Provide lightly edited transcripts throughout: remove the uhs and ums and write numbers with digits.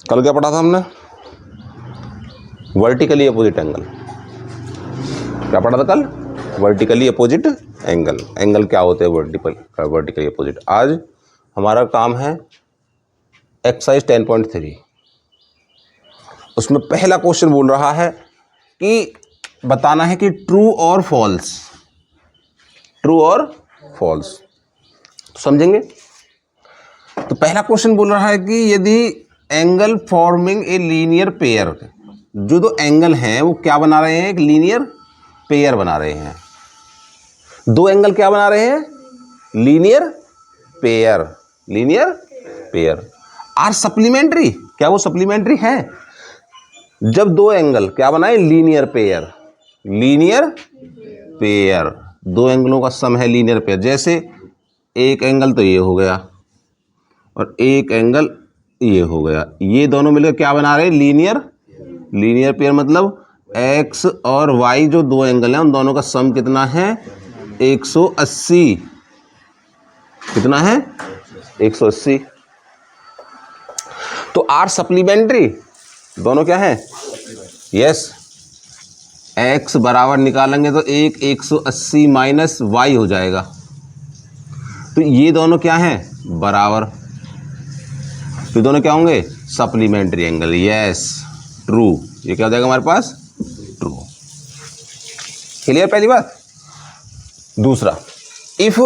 कल क्या पढ़ा था हमने? Vertically opposite angle. क्या पढ़ा था कल? Vertically opposite angle. एंगल क्या होते हैं वर्टिकली अपोजिट। आज हमारा काम है एक्सरसाइज 10.3। उसमें पहला क्वेश्चन बोल रहा है कि बताना है कि ट्रू और फॉल्स, ट्रू और फॉल्स। तो समझेंगे। तो पहला क्वेश्चन बोल रहा है कि यदि angle forming a linear pair, जो दो एंगल हैं वो क्या बना रहे हैं? एक लीनियर पेयर बना रहे हैं। दो एंगल क्या बना रहे हैं? Linear pair, linear pair are supplementary. क्या वो सप्लीमेंट्री है? जब दो एंगल क्या बनाए? लीनियर पेयर, लीनियर पेयर, दो एंगलों का सम है लीनियर पेयर। जैसे एक एंगल तो ये हो गया और एक एंगल ये हो गया, ये दोनों मिलकर क्या बना रहे हैं? Linear, linear pair. मतलब x और y जो दो एंगल हैं उन दोनों का सम कितना है? 180। कितना है? 180। तो आर सप्लीमेंट्री, दोनों क्या है? यस। x बराबर निकालेंगे तो एक 180 माइनस वाई हो जाएगा। तो ये दोनों क्या हैं? बराबर। तो दोनों क्या होंगे? Supplementary angle. Yes, true. ये क्या हो जाएगा हमारे पास? ट्रू। क्लियर पहली बात। दूसरा, इफ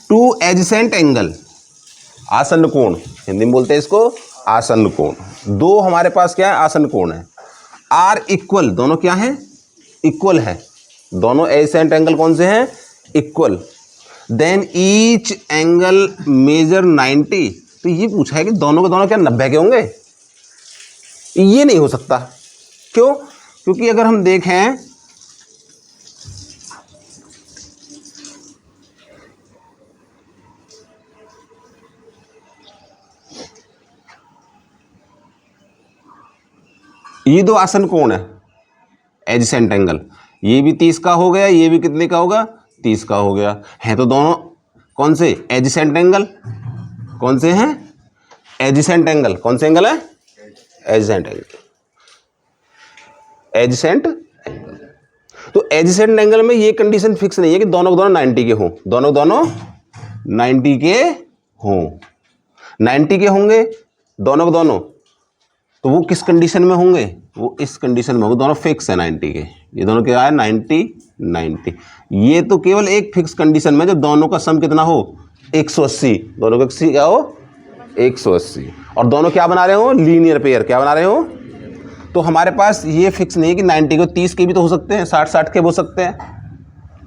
टू एडजेसेंट एंगल, आसन्न कोण, हिंदी में बोलते हैं इसको आसन्न कोण। दो हमारे पास क्या है? आसन्न कोण है। आर इक्वल, दोनों क्या है? इक्वल है। दोनों एडजेसेंट एंगल कौन से हैं? Equal. Then each angle measure 90। तो ये पूछा है कि दोनों के दोनों क्या 90 के होंगे? ये नहीं हो सकता। क्यों? क्योंकि अगर हम देखें ये दो आसन कोण है एडजेसेंट एंगल, ये भी 30 का हो गया, ये भी कितने का होगा? 30 का हो गया। है तो दोनों कौन से? Adjacent angle. कौन से हैं? Adjacent angle. कौन से एंगल है? Adjacent angle, adjacent angle. तो एडजेसेंट एंगल में ये कंडीशन फिक्स नहीं है कि दोनों के दोनों 90 के हों। दोनों के दोनों 90 के हों। 90 के होंगे दोनों के दोनों, तो वो किस कंडीशन में होंगे? वो इस कंडीशन में होंगे, दोनों फिक्स है 90 के। ये दोनों क्या है? 90 90। ये तो केवल एक फिक्स कंडीशन में जब दोनों का सम कितना हो? 180। दोनों का क्या हो? 180। और दोनों क्या बना रहे हो? Linear pair. क्या बना रहे हो? तो हमारे पास ये फिक्स नहीं है कि 90 को 30 के भी तो हो सकते हैं, 60 के भी हो सकते हैं,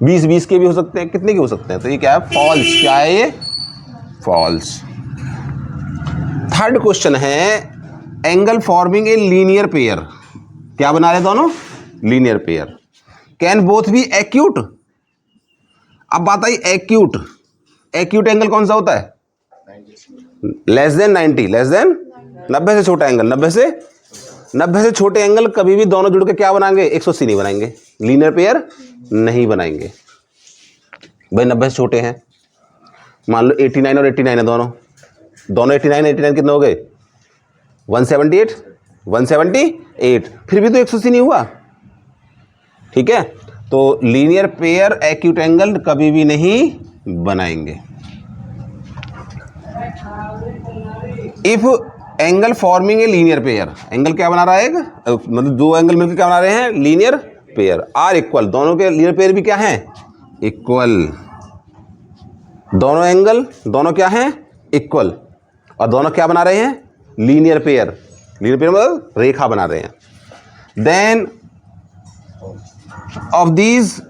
20 के भी हो सकते हैं, कितने के हो सकते हैं। तो ये क्या है? फॉल्स। क्या है ये? फॉल्स। थर्ड क्वेश्चन है angle forming a linear pair. क्या बना रहे दोनों? Linear pair. Can both be acute. अब बात आई एक्यूट। एक्यूट एंगल कौन सा होता है? लेस देन 90, लेस देन 90 से छोटा एंगल। 90 से छोटे एंगल कभी भी दोनों जुड़ के क्या बनाएंगे? 180 नहीं बनाएंगे, लीनियर पेयर नहीं बनाएंगे। भाई 90 से छोटे हैं, मान लो 89 और 89 है, दोनों 89 कितने हो गए? 178, फिर भी तो 180 नहीं हुआ। ठीक है, तो लीनियर पेयर एक्यूट एंगल कभी भी नहीं बनाएंगे। If angle forming a linear pair, angle क्या बना रहा है? मतलब दो एंगल मिलकर क्या बना रहे हैं? Linear pair. आर इक्वल, दोनों के लीनियर पेयर भी क्या है? इक्वल। दोनों एंगल दोनों क्या है? इक्वल। और दोनों क्या बना रहे हैं? Linear pair. लीनियर पेयर मतलब रेखा बना रहे हैं। देन ऑफ दीज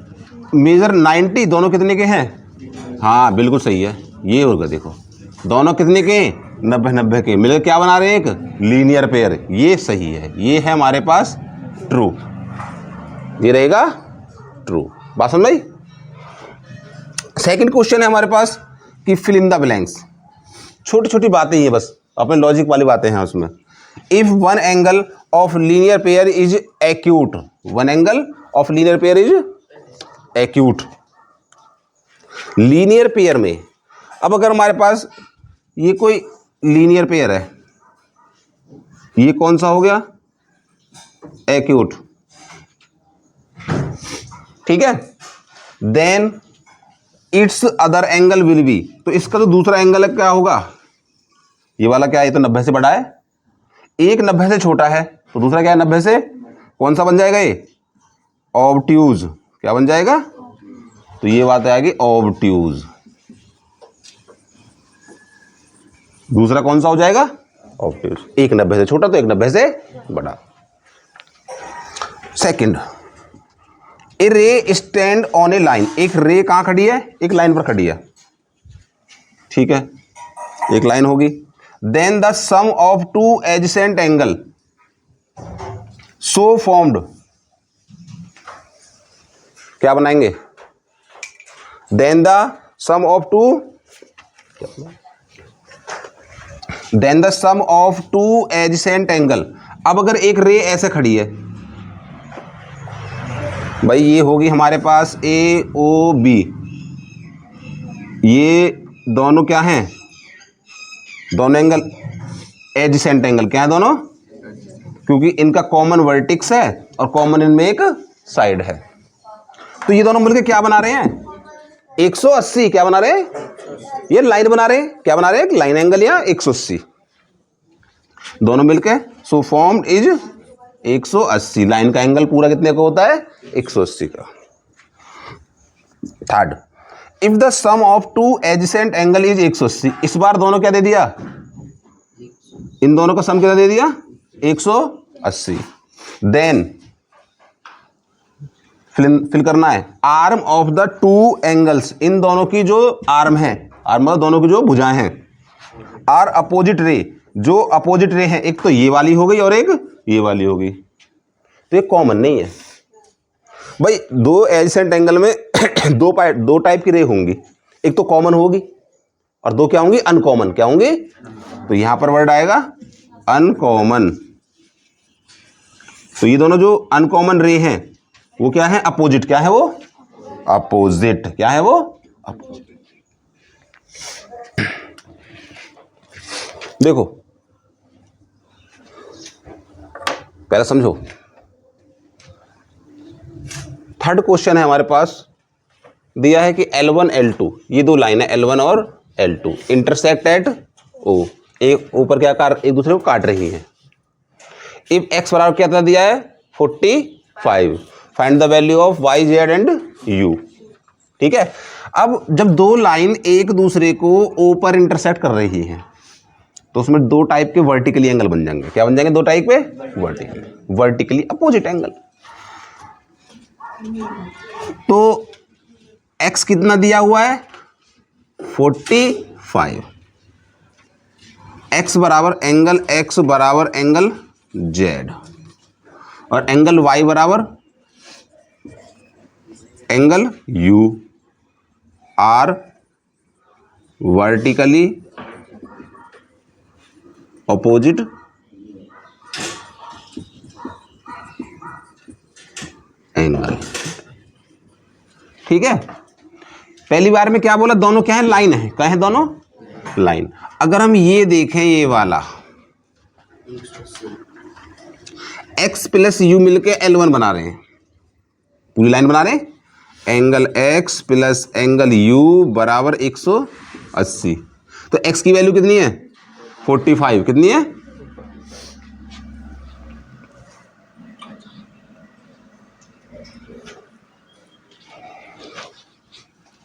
मेजर 90, दोनों कितने के हैं? हाँ बिल्कुल सही है, ये होगा। देखो दोनों कितने के? 90 के मिलकर क्या बना रहे हैं? एक लीनियर पेयर। ये सही है, ये है हमारे पास ट्रू। ये रहेगा ट्रू। बात समझ आई? सेकंड क्वेश्चन है हमारे पास कि फिल इन द ब्लैंक्स। छोटी छोटी बातें ही है, बस अपने लॉजिक वाली बातें हैं उसमें। If one angle of linear pair is acute, one angle of linear pair is acute. Linear pair में अब अगर हमारे पास ये कोई लीनियर पेयर है, ये कौन सा हो गया, एक्यूट, ठीक है। Then its other angle will be, तो इसका जो दूसरा एंगल है क्या होगा, ये वाला क्या है, ये तो 90 से बड़ा है, एक 90 से छोटा है, तो दूसरा क्या है 90 से, कौन सा बन जाएगा ये, ऑब्ट्यूज, क्या बन जाएगा, तो ये बात आएगी ऑब्ट्यूज। दूसरा कौन सा हो जाएगा, ऑब्ट्यूज, एक 90 से छोटा तो एक 90 से बड़ा। सेकंड, ए रे स्टैंड ऑन ए लाइन, एक रे कहां खड़ी है, एक लाइन पर खड़ी है, ठीक है, एक लाइन होगी। Then the sum of two adjacent angle so formed, क्या बनाएंगे, then the sum of two, then the sum of two adjacent angle. अब अगर एक रे ऐसे खड़ी है भाई, ये होगी हमारे पास ए ओ बी, ये दोनों क्या हैं, दोनों एंगल एडजेसेंट एंगल, क्या है दोनों, क्योंकि इनका कॉमन वर्टिक्स है और कॉमन इनमें एक साइड है, तो ये दोनों मिलकर क्या बना रहे हैं, 180, क्या बना रहे हैं, ये लाइन बना रहे हैं, क्या बना रहे हैं, लाइन एंगल या 180 दोनों मिलकर, सो फॉर्म्ड इज 180, लाइन का एंगल पूरा कितने का होता है, 180 का। Third, if the sum of two adjacent angle is 180, इस बार दोनों क्या दे दिया, इन दोनों का सम कितना दे दिया, 180। देन फिल करना है, arm of the two angles, इन दोनों की जो आर्म है, आर्म मतलब दोनों की जो भुजाएं हैं, आर अपोजिट रे, जो अपोजिट रे है, एक तो ये वाली हो गई और एक ये वाली हो गई, तो ये कॉमन नहीं है भाई। दो एडजेसेंट एंगल में दो टाइप की रे होंगी, एक तो कॉमन होगी और दो क्या होंगी, अनकॉमन, क्या होंगी, तो यहां पर वर्ड आएगा अनकॉमन। तो ये दोनों जो अनकॉमन रे हैं वो क्या है, अपोजिट, क्या है वो, अपोजिट, क्या है वो, अपोजिट। देखो पहले समझो, थर्ड क्वेश्चन है हमारे पास, दिया है कि L1 L2, ये दो लाइन है L1 और L2 इंटरसेक्ट एट O, एक ऊपर क्या एक दूसरे को काट रही हैं। इफ x बराबर क्या दिया है 45, find the value of y z and u, ठीक है। अब जब दो लाइन एक दूसरे को O पर इंटरसेक्ट कर रही हैं तो उसमें दो टाइप के वर्टिकली एंगल बन जाएंगे, क्या बन जाएंगे, दो टाइप पे वर्टिकली अपोजिट एंगल। तो x कितना दिया हुआ है 45, x बराबर एंगल z और एंगल y बराबर angle u are vertically opposite angle, ठीक है। पहली बार में क्या बोला, दोनों क्या है, लाइन है, क्या है, दोनों लाइन। अगर हम ये देखें, ये वाला x प्लस यू मिलके L1 बना रहे हैं, पूरी लाइन बना रहे हैं, angle x plus angle u बराबर 180, तो x की वैल्यू कितनी है 45, कितनी है,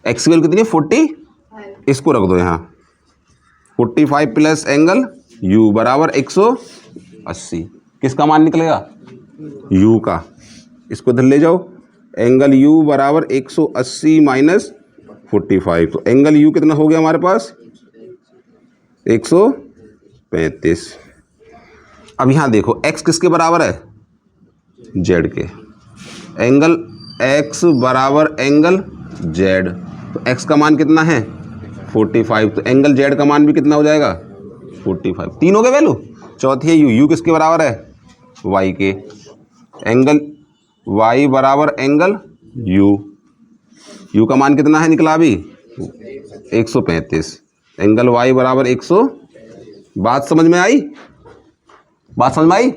x की वैल्यू कितनी है 40, इसको रख दो यहाँ 45 प्लस एंगल u बराबर 180, किसका मान निकलेगा, u का, इसको इधर ले जाओ, एंगल u बराबर 180 माइनस 45, तो एंगल u कितना हो गया हमारे पास 135। अब यहाँ देखो x किसके बराबर है, z के, एंगल x बराबर एंगल z, तो x का मान कितना है 45, तो एंगल z का मान भी कितना हो जाएगा 45, तीन हो गए वैल्यू। चौथी है u किसके बराबर है y के, एंगल y बराबर एंगल u का मान कितना है निकला अभी 135, एंगल y बराबर 100, बात समझ में आई, बात समझ में आई?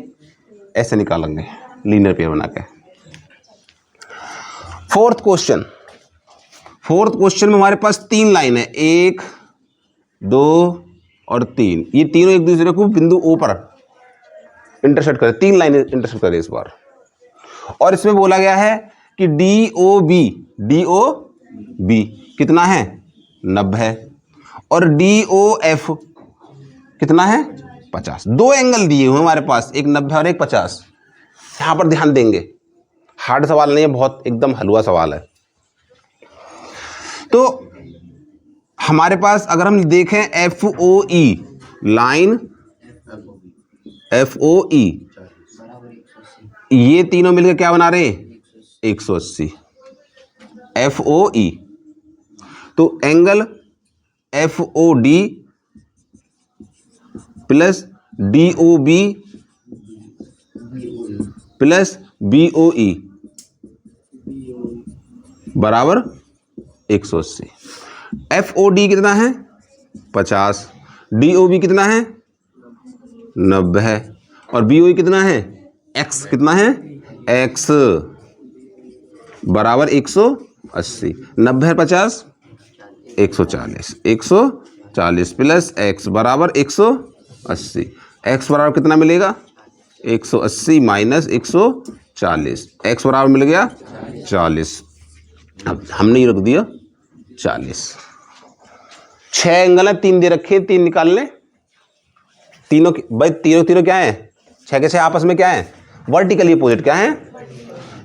ऐसे निकालेंगे लीनियर पेयर बना के। फोर्थ क्वेश्चन में हमारे पास 3 लाइन है, 1 2 और 3। ये तीनों एक दूसरे को बिंदु ओ पर इंटरसेक्ट करे, 3 लाइन इंटरसेक्ट करे इस बार। और इसमें बोला गया है कि DOB कितना है 90 और DOF कितना है 50। 2 एंगल दिए हुए हमारे पास, एक 90 और एक 50। यहां पर ध्यान देंगे, हार्ड सवाल नहीं है, बहुत एकदम हलवा सवाल है। तो हमारे पास अगर हम देखें FOE लाइन, FOE ये तीनों मिलकर क्या बना रहे हैं 180 FOE। तो angle FOD plus DOB plus BOE बराबर 180। FOD कितना है 50, DOB कितना है 90 है और BOE कितना है X कितना है X बराबर 180। 90 है 50 140 प्लस X बराबर 180। X बराबर कितना मिलेगा 180 माइनस 140, X बराबर मिल गया 40। अब हमने ये रख दिया 40। 6 एंगल है, 3 दे रखे, 3 निकाल लें। तीनों भाई तीनों क्या है 6 के 6 आपस में क्या है वर्टिकली अपोजिट क्या है।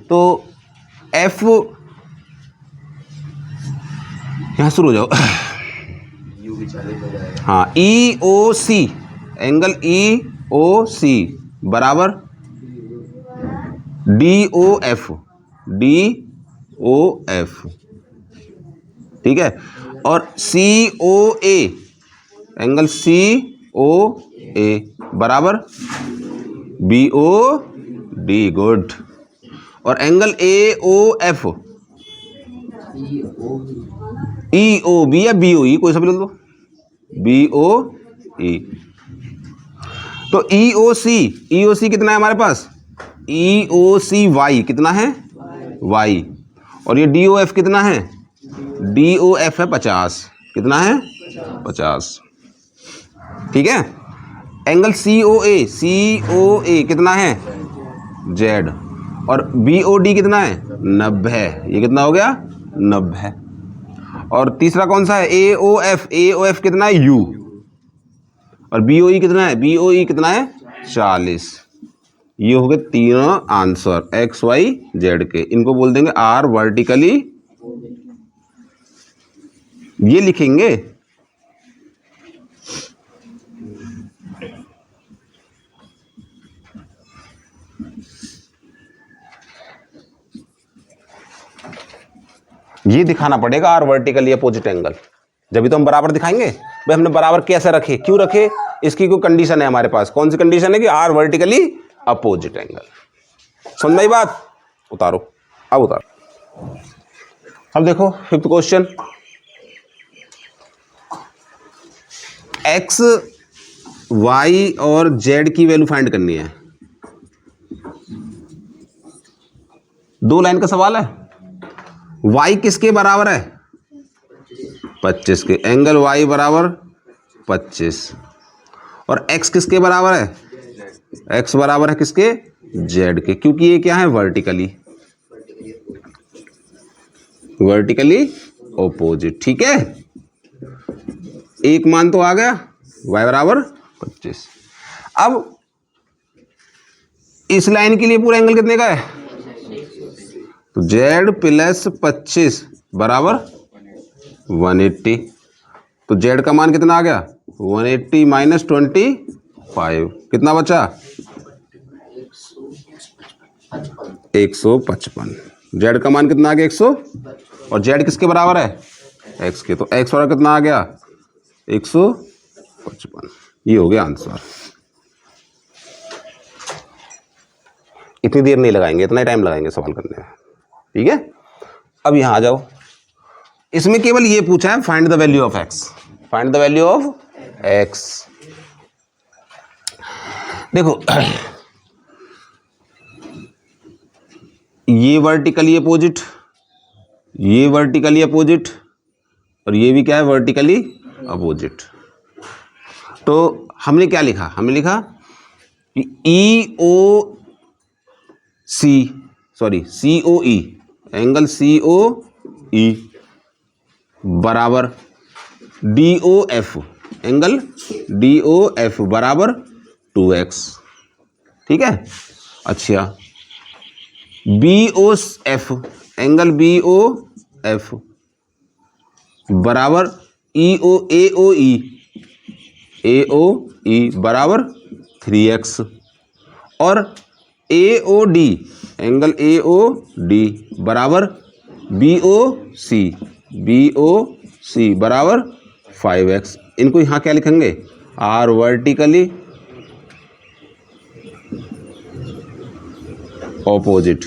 तो F यहां शुरू हो जाओ। हाँ EOC एंगल EOC बराबर DOF ठीक है। और COA एंगल COA बराबर BOD गुड। और एंगल AOF EOB या BOE कोई सा भी ले लो BOE। तो EOC कितना है हमारे पास EOCY कितना है Y। और ये DOF कितना है DOF है 50 कितना है 50 ठीक है। एंगल COA कितना है Z और BOD कितना है 90 है। ये कितना हो गया 90। और तीसरा कौन सा है AOF कितना है U और BOE कितना है कितना है 40। ये हो गए तीनों आंसर XYZ के। इनको बोल देंगे R वर्टिकली, ये लिखेंगे ये दिखाना पड़ेगा R वर्टिकली अपोजिट एंगल, जब तो हम बराबर दिखाएंगे। भाई हमने बराबर कैसे रखे, क्यों रखे, इसकी कोई कंडीशन है हमारे पास। कौन सी कंडीशन है कि R वर्टिकली अपोजिट एंगल। समझ में आई बात? उतारो, अब उतारो। अब देखो 5th क्वेश्चन, X Y और Z की वैल्यू फाइंड करनी है। 2 लाइन का सवाल है। Y किसके बराबर है 25 के, एंगल Y बराबर 25। और X किसके बराबर है X बराबर है किसके Z के, क्योंकि ये क्या है वर्टिकली ऑपोजिट। ठीक है, एक मान तो आ गया Y बराबर 25। अब इस लाइन के लिए पूरा एंगल कितने का है तो Z प्लस 25 बराबर 180। तो Z का मान कितना आ गया 180 माइनस 25 कितना बचा 155। Z का मान कितना आ गया 100 और Z किसके बराबर है X के, तो X बराबर कितना आ गया 155। ये हो गया आंसर। इतनी देर नहीं लगाएंगे, इतना ही टाइम लगाएंगे सवाल करने में। ठीक है, अब यहां आ जाओ। इसमें केवल ये पूछा है find the value of X, find the value of X। देखो ये वर्टिकली अपोजिट, ये वर्टिकली अपोजिट, और ये भी क्या है, वर्टिकली अपोजिट। तो हमने क्या लिखा, हमने लिखा कि COE एंगल COE बराबर DOF एंगल DOF बराबर 2x। ठीक है। अच्छा, BOF एंगल BOF बराबर AOE बराबर 3x, और AOD एंगल AOD बराबर BOC बराबर 5x। इनको यहाँ क्या लिखेंगे, आर वर्टिकली ऑपोजिट।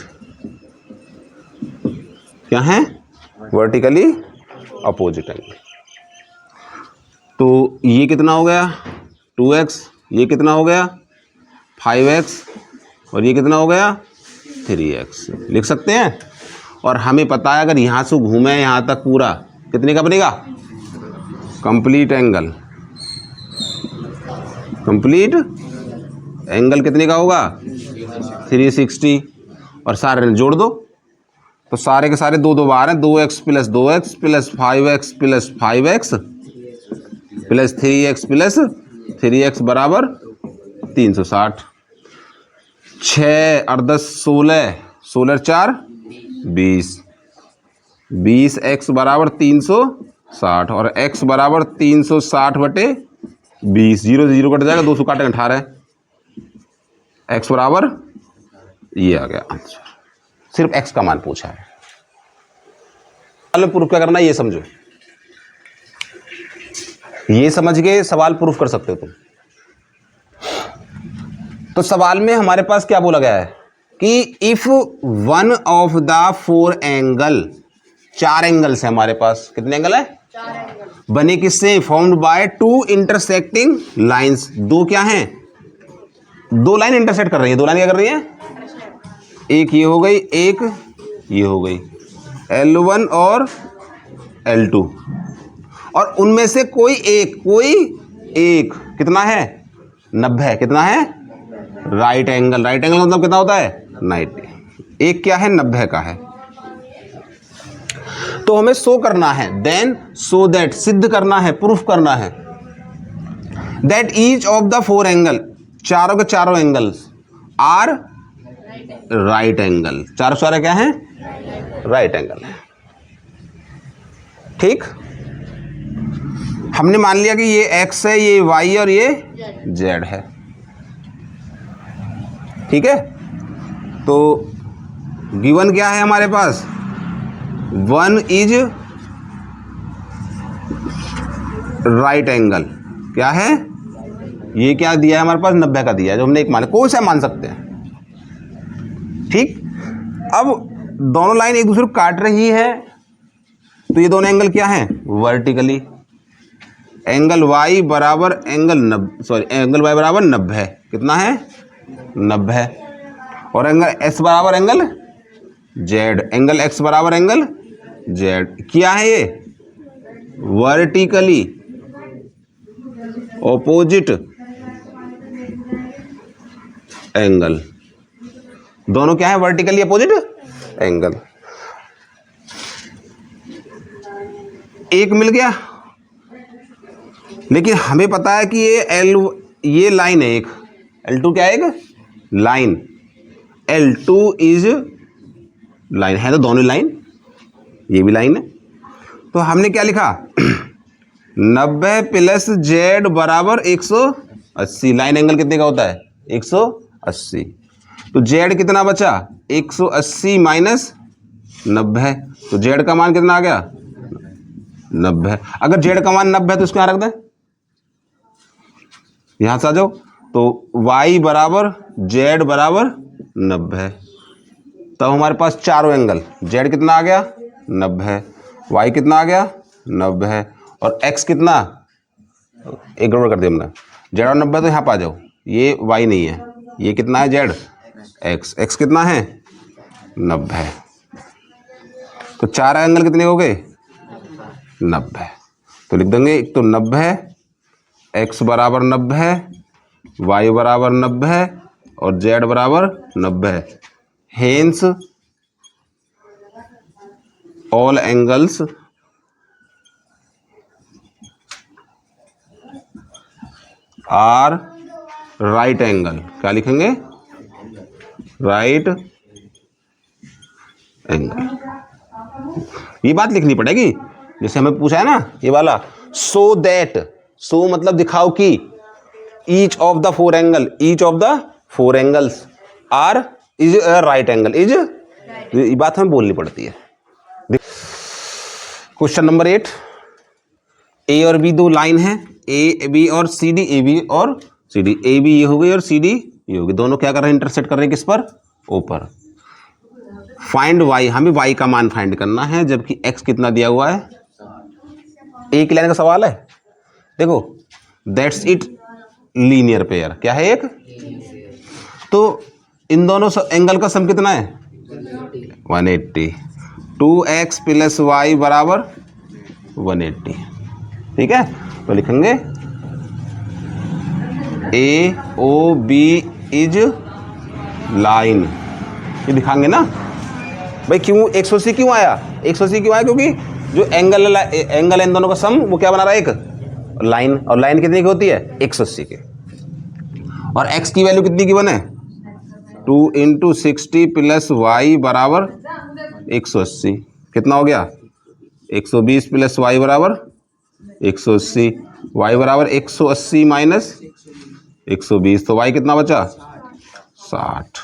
क्या है, वर्टिकली अपोजिट एंगल। तो ये कितना हो गया 2x, ये कितना हो गया 5x, और ये कितना हो गया 3x। लिख सकते हैं। और हमें पता है अगर यहाँ से घूमे यहाँ तक पूरा कितने का बनेगा, कंप्लीट एंगल, कंप्लीट एंगल कितने का होगा 360। और सारे जोड़ दो तो सारे के सारे दो बार हैं, 2x plus 2x plus 5x plus 5x plus 3x plus 3x बराबर 360। 6 और 10 16, 16 4 20, 20x बराबर 360, और x बराबर 360 बटे 20। 0 से 0 कट जाएगा, 200 काटे 18, x बराबर ये आ गया आंसर। सिर्फ x का मान पूछा है। सवाल प्रूफ क्या करना है ये समझो, ये समझ के सवाल प्रूफ कर सकते हो तुम। तो सवाल में हमारे पास क्या बोला गया है कि if one of the 4 angle, 4 angles है हमारे पास, कितने एंगल है 4 एंगल, बने किससे, फॉर्म्ड बाय 2 इंटरसेक्टिंग लाइंस। दो क्या हैं, 2 लाइन इंटरसेक्ट कर रही है। 2 लाइन क्या कर रही है, एक ये हो गई, एक ये हो गई, L1 और L2, और उनमें से कोई एक कितना है 90, कितना है राइट एंगल। राइट एंगल मतलब कितना होता है 90, एक क्या है 90 का है। तो हमें शो करना है, देन सो दैट सिद्ध करना है, प्रूफ करना है, that each of the 4 angle, चारों के चारों एंगल्स आर राइट एंगल। चारों सारे क्या हैं राइट एंगल है। ठीक, हमने मान लिया कि ये x है, ये y और ये z है। ठीक है। तो गिवन क्या है हमारे पास, 1 इज राइट एंगल, क्या है ये, क्या दिया है हमारे पास 90 का दिया है, जो हमने एक माना, कोई सा मान सकते हैं। ठीक, अब दोनों लाइन एक दूसरे को काट रही है, तो ये दोनों एंगल क्या हैं वर्टिकली। एंगल y बराबर एंगल एंगल y बराबर 90, कितना है 90, और एंगल s बराबर एंगल z, एंगल x बराबर एंगल z। क्या है ये वर्टिकली ऑपोजिट एंगल। दोनों क्या है वर्टिकली अपोजिट एंगल। एक मिल गया, लेकिन हमें पता है कि ये लाइन है एक, L2 क्या है एक लाइन, L2 इज लाइन है, तो दोनों लाइन, ये भी लाइन है। तो हमने क्या लिखा 90 प्लस z बराबर 180। लाइन एंगल कितने का होता है 180। तो z कितना बचा 180 माइनस 90, तो z का मान कितना आ गया 90। अगर z का मान 90 है तो इसको यहाँ रख दें, यहाँ से आ जाओ। तो y बराबर z बराबर 90, तब हमारे पास चारों एंगल, z कितना आ गया 90, y कितना आ गया 90, और x कितना, एक गड़बड़ कर दिया हमने, z और 90, तो यहाँ पर आ जाओ, ये y नहीं है, ये कितना है z, x, x कितना है 90। तो 4 एंगल कितने हो गए 90। तो लिख देंगे एक तो 90, x बराबर 90, y बराबर 90 और z बराबर 90। Hence all angles are right angle. क्या लिखेंगे राइट एंगल। ये बात लिखनी पड़ेगी, जैसे हमें पूछा है ना ये वाला, सो दैट, सो मतलब दिखाओ कि each of the four angle, each of the four angles are is right angle, is, ये बात हमें बोलनी पड़ती है। क्वेश्चन नंबर 8, ए और बी दो लाइन है, ए बी और सी डी, ए बी और सी डी, ए बी ये हो गई और सी डी ये होगी, दोनों क्या कर रहे हैं इंटरसेक्ट कर रहे हैं किस पर, ओ पर। फाइंड वाई, हमें वाई का मान फाइंड करना है, जबकि एक्स कितना दिया हुआ है, एक लाइन का सवाल है। देखो दैट्स इट लीनियर पेयर, क्या है एक, तो इन दोनों एंगल का सम कितना है 180, 2x प्लस वाई बराबर 180। ठीक है, तो लिखेंगे ए ओ बी इज लाइन, ये दिखाएंगे ना भाई। क्यों 180 क्यों आया, 180 क्यों आया, क्योंकि जो एंगल इन दोनों का सम वो क्या बना रहा है एक लाइन, और लाइन कितनी की होती है 180 की, और x की वैल्यू कितनी की बने 2 × 60 प्लस वाई बराबर 180, कितना हो गया 120 प्लस वाई बराबर 180, वाई बराबर 180 माइनस 120, तो वाई कितना बचा 60।